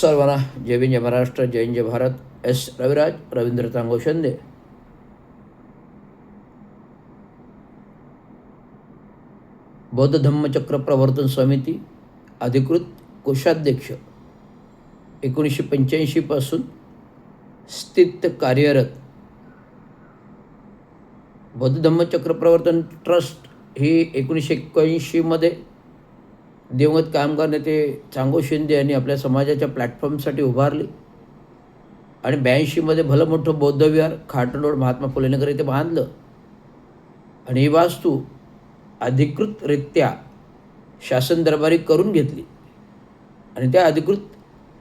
सर्वांना जय भीम, जय महाराष्ट्र, जय हिंद, जय भारत. एस रविराज, रवींद्र तांगो शिंदे. बौद्ध धम्मचक्र प्रवर्तन समिती अधिकृत कोषाध्यक्ष 1985 पासून स्थित कार्यरत. बौद्ध धम्मचक्र प्रवर्तन ट्रस्ट ही 1981 मध्ये दिवंगत कामगार नेते चांगो शिंदे यांनी आपल्या समाजाच्या प्लॅटफॉर्मसाठी उभारली आणि 82 मध्ये भलं मोठं बौद्ध विहार खाटण रोड महात्मा फुले नगर येथे बांधलं. आणि ही वास्तू अधिकृतरित्या शासन दरबारी करून घेतली आणि त्या अधिकृत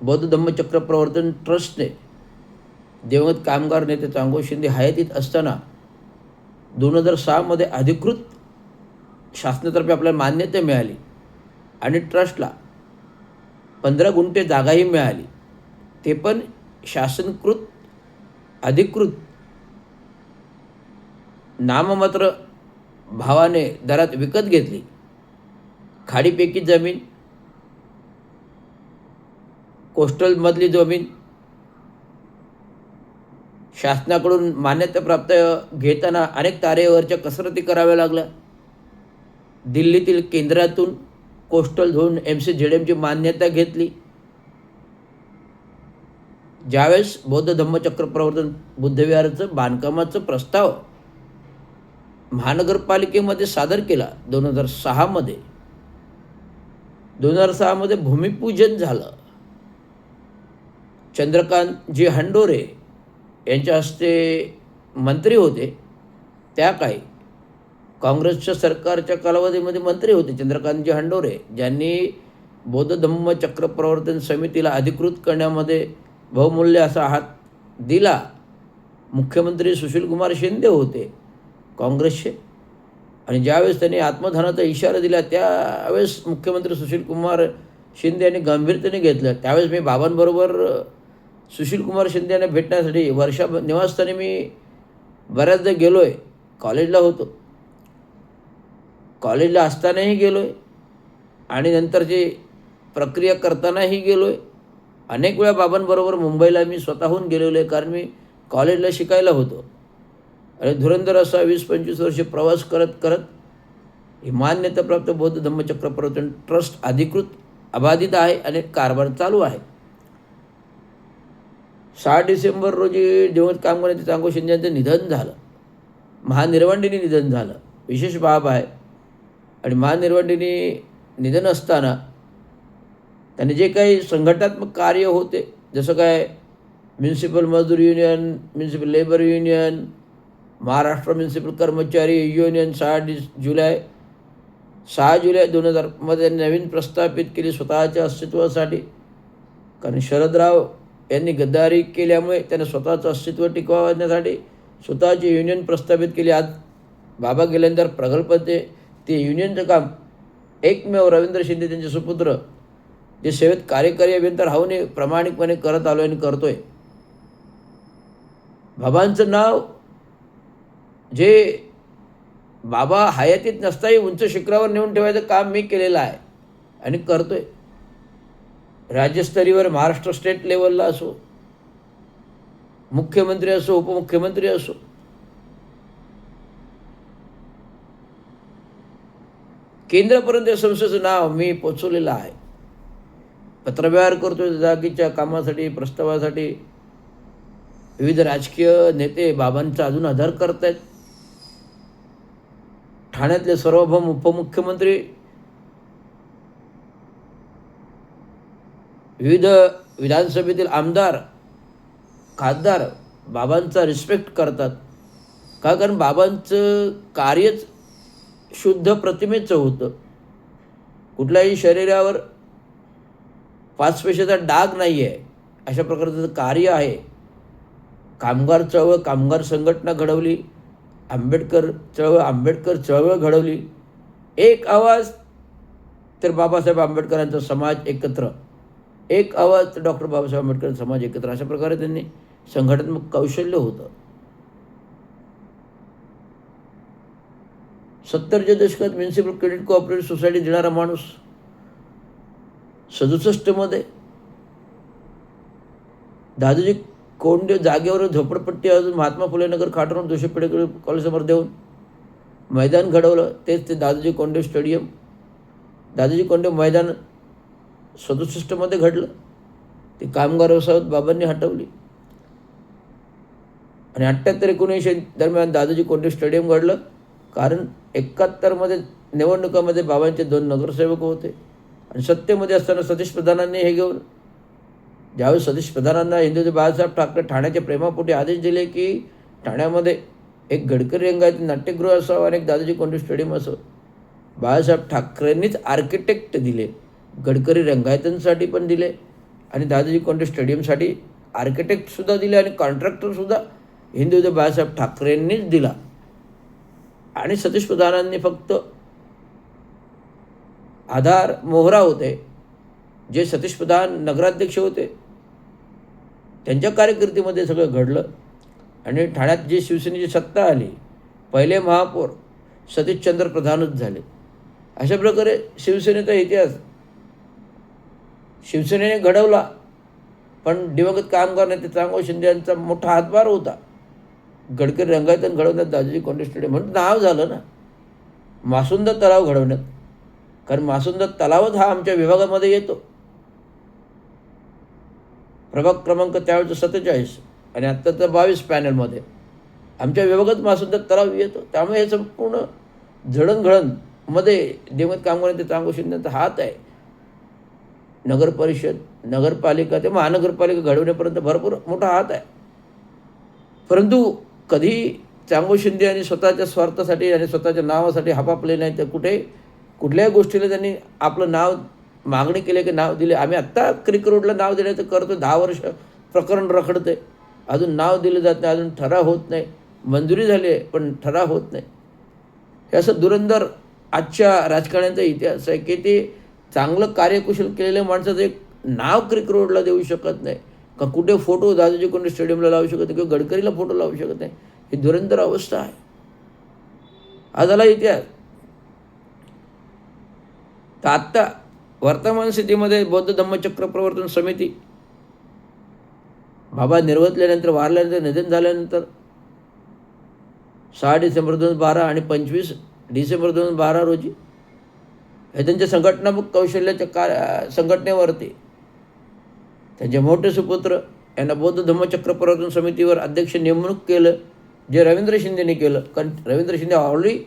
बौद्ध धम्मचक्र प्रवर्तन ट्रस्टने दिवंगत कामगार नेते चांगो शिंदे हयातीत असताना 2006 मध्ये अधिकृत शासनातर्फे आपल्याला मान्यता मिळाली आणि ट्रस्टला 15 गुंठे जागाही मिळाली. ते पण शासनकृत अधिकृत नाममात्र भावाने दरात विकत घेतली. खाडीपैकी जमीन, कोस्टलमधली जमीन शासनाकडून मान्यता प्राप्त घेताना अनेक तारेवरच्या कसरती कराव्या लागल्या. दिल्लीतील केंद्रातून कोस्टल झोन MCZMची मान्यता घेतली. ज्यावेळेस बौद्ध धम्मचक्र प्रवर्तन बुद्धविहाराचं बांधकामाचा प्रस्ताव महानगरपालिकेमध्ये सादर केला 2006 मध्ये. 2006 मध्ये भूमिपूजन झालं. चंद्रकांतजी हंडोरे यांच्या हस्ते मंत्री होते. त्या काळी काँग्रेसच्या सरकारच्या कालावधीमध्ये मंत्री होते चंद्रकांतजी हंडोरे, ज्यांनी बौद्ध धम्मचक्र प्रवर्तन समितीला अधिकृत करण्यामध्ये बहुमूल्य असा हात दिला. मुख्यमंत्री सुशीलकुमार शिंदे होते काँग्रेसचे. आणि ज्यावेळेस त्यांनी आत्मधनाचा इशारा दिला त्यावेळेस मुख्यमंत्री सुशीलकुमार शिंदे यांनी गंभीरतेने घेतलं. त्यावेळेस मी बाबांबरोबर सुशीलकुमार शिंदे यांना भेटण्यासाठी वर्षा निवासस्थानी मी बऱ्याचदा गेलो आहे. कॉलेजला होतो, कॉलेजला असतानाही गेलो आहे आणि नंतरची प्रक्रिया करतानाही गेलो आहे. अनेक वेळा बाबांबरोबर मुंबईला मी स्वतःहून गेलेलो आहे, कारण मी कॉलेजला शिकायला होतो. आणि धुरंधर असा 20-25 वर्षे प्रवास करत करत ही मान्यताप्राप्त बौद्ध धम्मचक्र प्रवर्तन ट्रस्ट अधिकृत अबाधित आहे आणि कारभार चालू आहे. 6 डिसेंबर रोजी दिवंगत कामगार नेते चांगो शिंदे यांचं निधन झालं. महानिर्वाणदिनी निधन झालं. विशेष बाब आहे. आणि महानिर्वाणदिनी निधन असताना त्यांनी जे काही संघटनात्मक कार्य होते, जसं काय म्युन्सिपल मजदूर union, municipal labour union, Maharashtra municipal कर्मचारी युनियन 6 जुलै 2000 मध्ये नवीन प्रस्थापित केली स्वतःच्या अस्तित्वासाठी. कारण शरदराव यांनी गद्दारी केल्यामुळे त्याने स्वतःचं अस्तित्व टिकवण्यासाठी स्वतःची युनियन प्रस्थापित केली. आज बाबा गेल्यानंतर प्रगल्भ ते युनियनचं काम एकमेव रवींद्र शिंदे त्यांचे सुपुत्र जे सेवेत कार्यकारी अभियंता राहून प्रामाणिकपणे करत आलो आणि करतोय. बाबांचं नाव जे बाबा हयातीत नसताही उंच शिखरावर नेऊन ठेवायचं काम मी केलेलं आहे आणि करतोय. राज्यस्तरीवर महाराष्ट्र स्टेट लेवलला असो, मुख्यमंत्री असो, उपमुख्यमंत्री असो, केंद्रापर्यंत या संस्थेचं नाव मी पोचवलेलं आहे. पत्रव्यवहार करतोय जागेच्या कामासाठी, प्रस्तावासाठी. विविध राजकीय नेते बाबांचा अजून आदर करत आहेत. ठाण्यातले सार्वभौम उपमुख्यमंत्री, विविध विधानसभेतील आमदार, खासदार बाबांचा रिस्पेक्ट करतात. का? कारण बाबांचं कार्यच शुद्ध प्रतिमेचं होतं. कुठल्याही शरीरावर 5 पैशाचा डाग नाही आहे, अशा प्रकारचं कार्य आहे. कामगार चळवळ, कामगार संघटना घडवली. आंबेडकर चळवळ घडवली. एक आवाज तर बाबासाहेब आंबेडकरांचा समाज एकत्र, एक आवाज तर डॉक्टर बाबासाहेब आंबेडकर समाज एकत्र, अशा प्रकारे त्यांनी संघटनात्मक कौशल्य होतं. 70च्या दशकात म्युन्सिपल क्रेडिट कोऑपरेटिव्ह सोसायटी देणारा माणूस 67 मध्ये दादोजी कोंडदेव जागेवर झोपडपट्टी अजून महात्मा फुले नगर खाटून जोशीपेठ कॉलेजसमोर देऊन मैदान घडवलं. तेच ते दादोजी कोंडदेव स्टेडियम. दादोजी कोंडदेव मैदान 67मध्ये घडलं. ती कामगार वसाहत बाबांनी हटवली आणि 78-19 दरम्यान दादोजी कोंडदेव स्टेडियम घडलं. कारण 71मध्ये निवडणुकामध्ये बाबांचे 2 नगरसेवक होते आणि सत्तेमध्ये असताना सतीश प्रधानांनी हे घेऊन, ज्यावेळेस सतीश प्रधानांना हिंदुत्व बाळासाहेब ठाकरे ठाण्याच्या प्रेमापोटी आदेश दिले की ठाण्यामध्ये एक गडकरी रंगायत नाट्यगृह असावं आणि एक दादोजी कोंडदेव स्टेडियम असावं. बाळासाहेब ठाकरेंनीच आर्किटेक्ट दिले, गडकरी रंगायतांसाठी पण दिले आणि दादोजी कोंडदेव स्टेडियमसाठी आर्किटेक्टसुद्धा दिले आणि कॉन्ट्रॅक्टरसुद्धा हिंदुत्व बाळासाहेब ठाकरेंनीच दिला. आणि सतीश प्रधानांनी फक्त आधार मोहरा होते. जे सतीश प्रधान नगराध्यक्ष होते त्यांच्या कारकिर्दीमध्ये सगळं घडलं आणि ठाण्यात जी शिवसेनेची सत्ता आली, पहिले महापौर सतीशचंद्र प्रधानच झाले. अशा प्रकारे शिवसेनेचा इतिहास शिवसेनेने घडवला. पण दिवंगत कामगार नेते चांगो शिंदे यांचा मोठा हातभार होता गडकरी रंगायतन घडवण्यात. दादोजी कोंडदेव स्टेडियम म्हणून नाव झालं ना मासुंदा तलाव घडवण्यात. कारण मासुंदा तलावच हा आमच्या विभागामध्ये येतो. प्रभाग क्रमांक त्यावेळेचं 47 आणि आत्ताचं 22 पॅनलमध्ये आमच्या विभागात मासुंदा तलाव येतो. त्यामुळे हे संपूर्ण जडणघडणमध्ये दिवंगत कामगार नेते चांगो शिंदेचा हात आहे. नगर परिषद, नगरपालिका ते महानगरपालिका घडवण्यापर्यंत भरपूर मोठा हात आहे. परंतु कधी चांगो शिंदे यांनी स्वतःच्या स्वार्थासाठी आणि स्वतःच्या नावासाठी हापापले नाही. तर कुठल्याही गोष्टीला त्यांनी आपलं नाव मागणी केली की नाव दिले. आम्ही आत्ता क्रिक रोडला नाव देण्याचं करतो. 10 वर्ष प्रकरण रखडते, अजून नाव दिलं जात नाही, अजून ठराव होत नाही. मंजुरी झाली आहे पण ठराव होत नाही. हे असं धुरंधर आजच्या राजकारण्याचा इतिहास आहे की ते चांगलं कार्यकुशल केलेल्या माणसाचं एक नाव क्रिक रोडला देऊ शकत नाही का, कुठे फोटो दादोजी कोंडदेव स्टेडियमला लावू शकत नाही किंवा गडकरीला फोटो लावू शकत नाही. ही धुरंधर अवस्था आहे. हा झाला इतिहास. तर आत्ता वर्तमान स्थितीमध्ये बौद्ध धम्मचक्र प्रवर्तन समिती बाबा निर्वतल्यानंतर, वारल्यानंतर, निधन झाल्यानंतर 6 डिसेंबर 2012 आणि 25 डिसेंबर 2012 रोजी हे त्यांच्या संघटनात्मक कौशल्याच्या संघटनेवरती त्यांचे मोठे सुपुत्र यांना बौद्ध धम्मचक्र प्रवर्तन समितीवर अध्यक्ष नेमणूक केलं, जे रवींद्र शिंदेने केलं. कारण रवींद्र शिंदे ऑलरेडी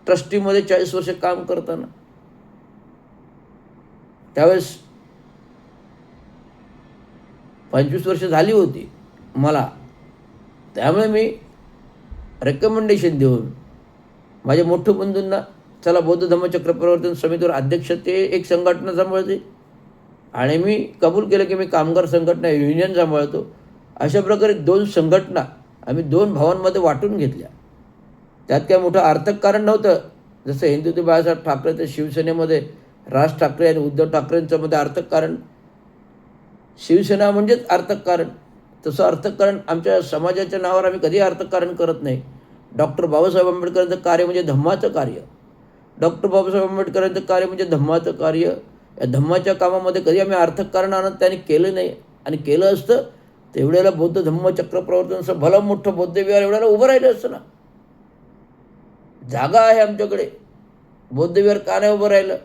ट्रस्टीमध्ये 40 वर्ष काम करताना त्यावेळेस 25 वर्ष झाली होती मला. त्यामुळे मी रेकमेंडेशन देऊन माझ्या मोठ्या बंधूंना, चला बौद्ध धम्मचक्र प्रवर्तन समितीवर अध्यक्ष ते एक संघटना सांभाळते आणि मी कबूल केलं की मी कामगार संघटना युनियन सांभाळतो. अशा प्रकारे 2 संघटना आम्ही 2 भावांमध्ये वाटून घेतल्या. त्यात काय मोठं आर्थक कारण नव्हतं. जसं हिंदुत्व बाळासाहेब ठाकरे तर शिवसेनेमध्ये राज ठाकरे आणि उद्धव ठाकरेंचं मध्ये अर्थक कारण, शिवसेना म्हणजेच अर्थक कारण. तसं अर्थक कारण आमच्या समाजाच्या नावावर आम्ही कधी अर्थक कारण करत नाही. डॉक्टर बाबासाहेब आंबेडकरांचं कार्य म्हणजे धम्माचं कार्य. डॉक्टर बाबासाहेब आंबेडकरांचं कार्य म्हणजे धम्माचं कार्य. या धम्माच्या कामामध्ये कधी आम्ही अर्थक कारण आणत त्यांनी केलं नाही. आणि केलं असतं तर एवढ्याला बौद्ध धम्मचक्र प्रवर्तनाचं भलं मोठं बौद्ध विहार एवढ्याला उभं राहिलं असतं ना. जागा आहे आमच्याकडे, बौद्ध विहार का नाही उभं राहिलं?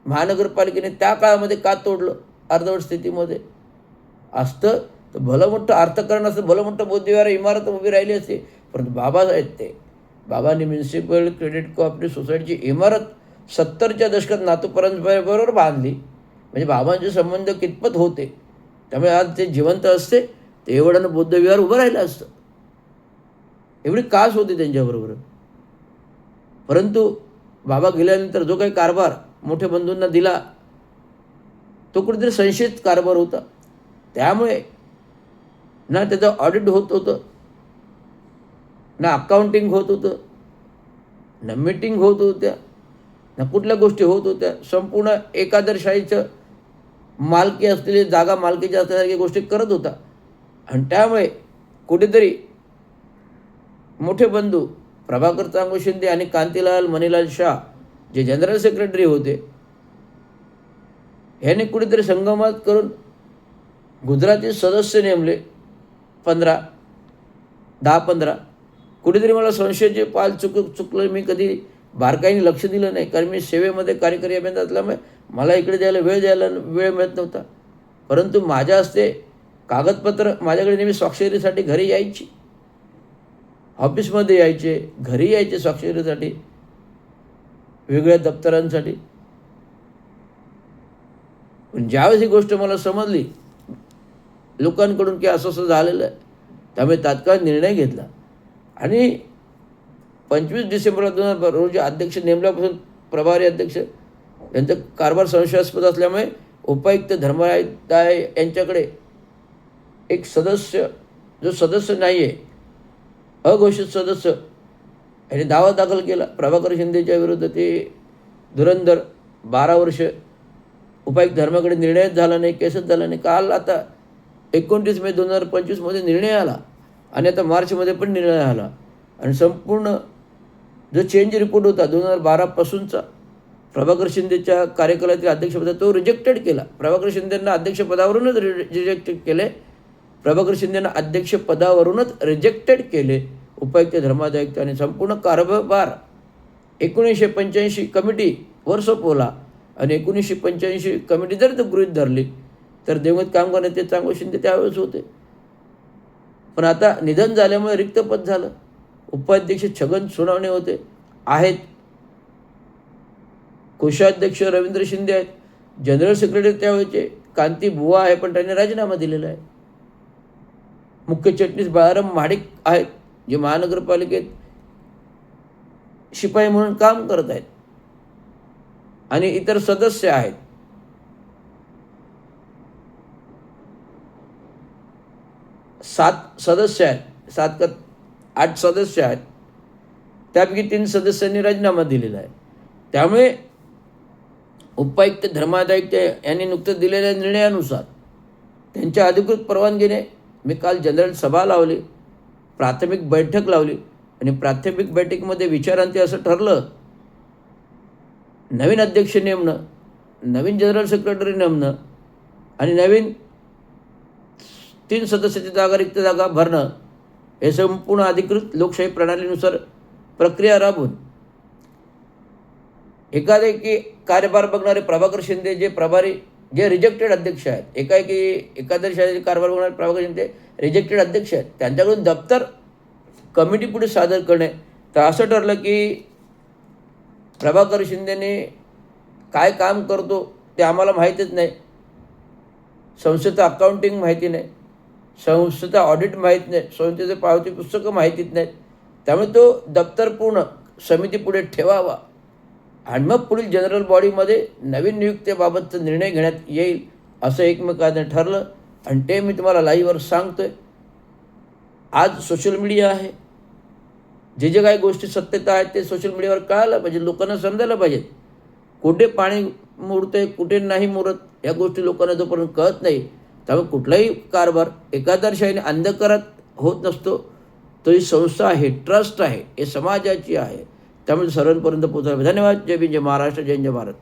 महानगरपालिकेने त्या काळामध्ये का तोडलं? अर्धवट स्थितीमध्ये असतं तर भलं मोठं अर्थकारण असतं, भलं मोठं बौद्ध विहार इमारत उभी राहिली असते. परंतु बाबा आहेत ते, बाबांनी म्युन्सिपल क्रेडिट कोऑपरेटिव्ह सोसायटीची इमारत 70च्या दशकात नातूपरांबरोबर बांधली. म्हणजे बाबांचे संबंध कितपत होते. त्यामुळे आज ते जिवंत असते ते एवढ्यानं बौद्ध विहार उभं राहिलं असतं. एवढी कास होती त्यांच्याबरोबर. परंतु बाबा गेल्यानंतर जो काही कारभार मोठ्या बंधूंना दिला तो कुठेतरी संशयित कारभार होता. त्यामुळे ना त्याचं ऑडिट होत होतं, ना अकाउंटिंग होत होतं, ना मीटिंग होत होत्या, ना कुठल्या गोष्टी होत होत्या. संपूर्ण एकादरशाहीचं मालकी असलेली जागा मालकीच्या असल्यासारख्या गोष्टी करत होता. आणि त्यामुळे कुठेतरी मोठे बंधू प्रभाकर चांगो शिंदे आणि कांतीलाल मणिलाल शाह जे जनरल सेक्रेटरी होते, ह्यांनी कुठेतरी संगमत करून गुजराती सदस्य नेमले 15, 10-15. कुठेतरी मला संशयाचे पाल चुकलं. मी कधी बारकाईने लक्ष दिलं नाही, कारण मी सेवेमध्ये कार्यकारी अभियंता असल्यामुळे मला इकडे द्यायला वेळ मिळत नव्हता. परंतु माझ्या हस्ते कागदपत्र माझ्याकडे नेहमी स्वाक्षरीसाठी घरी यायची, ऑफिसमध्ये यायचे, घरी यायचे स्वाक्षरीसाठी, वेगळ्या दप्तरांसाठी. पण ज्यावेळेस ही गोष्ट मला समजली लोकांकडून की असं झालेलं आहे, त्यामुळे तात्काळ निर्णय घेतला आणि 25 डिसेंबर 2012 रोजी अध्यक्ष नेमल्यापासून प्रभारी अध्यक्ष यांचा कारभार संशयास्पद असल्यामुळे उपायुक्त धर्मराय यांच्याकडे एक सदस्य, जो सदस्य नाही आहे, अघोषित सदस्य, याने दावा दाखल केला प्रभाकर शिंदेच्या विरुद्ध. ते धुरंधर 12 वर्ष उपायुक्त धर्माकडे निर्णयच झाला नाही, केसच झाला नाही. काल आता 29 मे 2025 निर्णय आला आणि आता मार्चमध्ये पण निर्णय आला आणि संपूर्ण जो चेंज रिपोर्ट होता 2012 प्रभाकर शिंदेच्या कार्यकालातील अध्यक्षपदा तो रिजेक्टेड केला. प्रभाकर शिंदेंना अध्यक्षपदावरूनच रिजेक्टेड केले. प्रभाकर शिंदेंना अध्यक्षपदावरूनच रिजेक्टेड केले उपायुक्त धर्मादायुक्त आणि संपूर्ण कारभार 1985 कमिटीवर सोपवला. आणि 1985 कमिटी जर तो गृहीत धरली तर दिवंगत कामगार नेते चांगो शिंदे त्यावेळेस होते. पण आता निधन झाल्यामुळे रिक्त पद झालं. उपाध्यक्ष छगन सोनवणे होते, आहेत. कोषाध्यक्ष रवींद्र शिंदे आहेत. जनरल सेक्रेटरी त्यावेळेचे कांती बुवा आहे, पण त्यांनी राजीनामा दिलेला आहे. मुख्य चिटणीस बाळाराम महाडिक आहेत, जे महानगरपालिकेत शिपाई म्हणून काम करत आहेत आणि इतर सदस्य आहेत. सात सदस्य आहेत, 7 का 8 सदस्य आहेत, त्यापैकी 3 सदस्यांनी राजीनामा दिलेला आहे. त्यामुळे उपायुक्त धर्मादायुक्त यांनी नुकतं दिलेल्या निर्णयानुसार त्यांच्या अधिकृत परवानगीने मी काल जनरल सभा लावली, प्राथमिक बैठक लावली आणि प्राथमिक बैठकीमध्ये विचारांती असं ठरलं, नवीन अध्यक्ष नेमणं, नवीन जनरल सेक्रेटरी नेमणं आणि नवीन 3 सदस्याची रिक्त जागा भरणं, हे संपूर्ण अधिकृत लोकशाही प्रणालीनुसार प्रक्रिया राबवून एकाएकी कार्यभार बघणारे प्रभाकर शिंदे जे रिजेक्टेड अध्यक्ष आहेत, एकादशी कारभार बघणारे प्रभाकर शिंदे रिजेक्टेड अध्यक्ष आहेत, त्यांच्याकडून दप्तर कमिटी पुढे सादर करणे. तर असं ठरलं की प्रभाकर शिंदेने काय काम करतो ते आम्हाला माहितीच नाही, संस्थेचं अकाउंटिंग माहिती नाही, संस्थेचं ऑडिट माहीत नाही, संस्थेचे पावती पुस्तकं माहितीच नाहीत. त्यामुळे तो दप्तर पूर्ण समितीपुढे ठेवावा आणि मग पुढील जनरल बॉडीमध्ये नवीन नियुक्तीबाबतचा निर्णय घेण्यात येईल असं एकमेकांनी ठरलं. आणि ते मी तुम्हाला लाईव्हवर सांगतोय. आज सोशल मीडिया आहे, जे काही गोष्टी सत्यता आहेत ते सोशल मीडियावर कळायला पाहिजे, लोकांना समजायला पाहिजेत. कुठे पाणी मुरतंय, कुठे नाही मुरत, या गोष्टी लोकांना जोपर्यंत कळत नाही, त्यामुळे कुठलाही कारभार एकादशाहीने अंधकारात होत नसतो. तो ही संस्था आहे, ट्रस्ट आहे, हे समाजाची आहे, त्यामुळे सर्वांपर्यंत पोहोचायला. धन्यवाद. जय भीम, जय महाराष्ट्र, जय जय भारत.